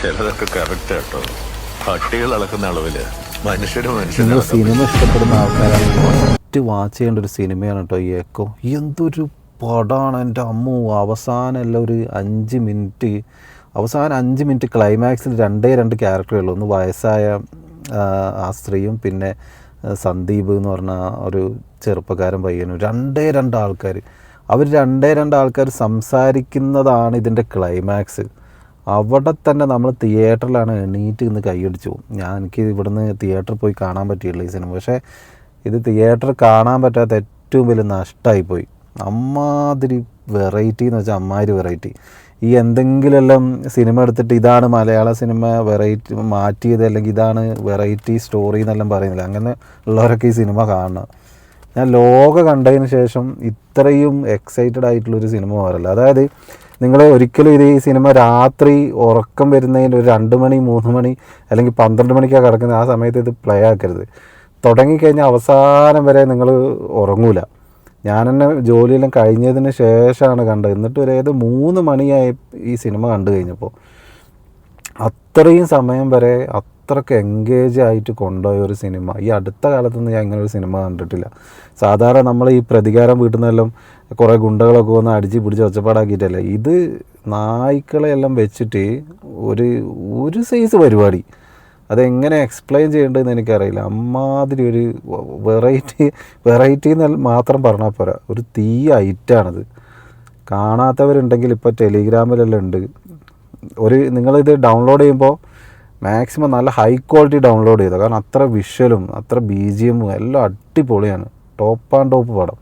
ചിലതൊക്കെ കറക്റ്റ് കേട്ടോ. പട്ടികൾ അളക്കുന്ന അളവില് മനുഷ്യരും നിങ്ങൾ സിനിമ ഇഷ്ടപ്പെടുന്ന ആൾക്കാരാണ് ഫസ്റ്റ് വാച്ച് ചെയ്യേണ്ട ഒരു സിനിമയാണ് കേട്ടോ ഈ എക്കോ. എന്തൊരു പടമാണ് എൻ്റെ അമ്മു. അവസാനം എല്ലാം ഒരു 5 മിനിറ്റ്, അവസാനം 5 മിനിറ്റ് ക്ലൈമാക്സിൽ 2 ക്യാരക്ടറേ ഉള്ളൂ. ഒന്ന് വയസ്സായ ആ സ്ത്രീയും പിന്നെ സന്ദീപ് എന്ന് പറഞ്ഞ ഒരു ചെറുപ്പക്കാരൻ പയ്യനും. 2 ആൾക്കാർ. അവർ 2 ആൾക്കാർ സംസാരിക്കുന്നതാണ് ഇതിൻ്റെ ക്ലൈമാക്സ്. അവിടെ തന്നെ നമ്മൾ തിയേറ്ററിലാണ് എണീറ്റ് ഇന്ന് കൈയടിച്ചു പോകും. എനിക്ക് ഇവിടുന്ന് തിയേറ്ററിൽ പോയി കാണാൻ പറ്റിയില്ല ഈ സിനിമ. പക്ഷേ ഇത് തിയേറ്ററിൽ കാണാൻ പറ്റാത്ത ഏറ്റവും വലിയ നഷ്ടമായിപ്പോയി. അമ്മാതിരി വെറൈറ്റി എന്ന് വെച്ചാൽ അമ്മാതിരി വെറൈറ്റി. ഈ എന്തെങ്കിലെല്ലാം സിനിമ എടുത്തിട്ട് ഇതാണ് മലയാള സിനിമ വെറൈറ്റി മാറ്റിയത്, അല്ലെങ്കിൽ ഇതാണ് വെറൈറ്റി സ്റ്റോറി എന്നെല്ലാം പറയുന്നില്ല. അങ്ങനെ ഉള്ളവരൊക്കെ ഈ സിനിമ കാണണം. ഞാൻ ലോക കണ്ടതിന് ശേഷം ഇത്രയും എക്സൈറ്റഡ് ആയിട്ടുള്ളൊരു സിനിമ വരില്ല. അതായത് നിങ്ങൾ ഒരിക്കലും ഈ സിനിമ രാത്രി ഉറക്കം വരുന്നതിന് ഒരു 2 മണി 3 മണി അല്ലെങ്കിൽ 12 മണിക്കാണ് കിടക്കുന്നത്. ആ സമയത്ത് ഇത് പ്ലേ ആക്കരുത്. തുടങ്ങിക്കഴിഞ്ഞാൽ അവസാനം വരെ നിങ്ങൾ ഉറങ്ങൂല. ഞാൻ തന്നെ ജോലിയെല്ലാം കഴിഞ്ഞതിന് ശേഷമാണ് കണ്ടത്. എന്നിട്ട് ഒരു 3 മണിയായി ഈ സിനിമ കണ്ടു കഴിഞ്ഞപ്പോൾ. അത്രയും സമയം വരെ അത്രയ്ക്ക് എൻഗേജ് ആയിട്ട് കൊണ്ടുപോയ ഒരു സിനിമ ഈ അടുത്ത കാലത്തൊന്നും ഞാൻ ഇങ്ങനെ ഒരു സിനിമ കണ്ടിട്ടില്ല. സാധാരണ നമ്മൾ ഈ പ്രതികാരം വീട്ടുന്നതെല്ലാം കുറേ ഗുണ്ടകളൊക്കെ വന്ന് അടിച്ച് പിടിച്ച് ഒച്ചപ്പാടാക്കിയിട്ടല്ലേ. ഇത് നായ്ക്കളെല്ലാം വെച്ചിട്ട് ഒരു സൈസ് പരിപാടി. അതെങ്ങനെ എക്സ്പ്ലെയിൻ ചെയ്യേണ്ടതെന്ന് എനിക്കറിയില്ല. അമ്മാതിരി ഒരു വെറൈറ്റി എന്ന് മാത്രം പറഞ്ഞാൽ പോരാ, ഒരു തീ ഐറ്റാണിത്. കാണാത്തവരുണ്ടെങ്കിൽ ഇപ്പോൾ ടെലിഗ്രാമിലെല്ലാം ഉണ്ട്. നിങ്ങളിത് ഡൗൺലോഡ് ചെയ്യുമ്പോൾ മാക്സിമം നല്ല ഹൈ ക്വാളിറ്റി ഡൗൺലോഡ് ചെയ്തോ. കാരണം അത്ര വിഷ്വലും അത്ര BGM എല്ലാം അടിപൊളിയാണ്. ടോപ്പ് ആൻഡ് ടോപ്പ് പടം.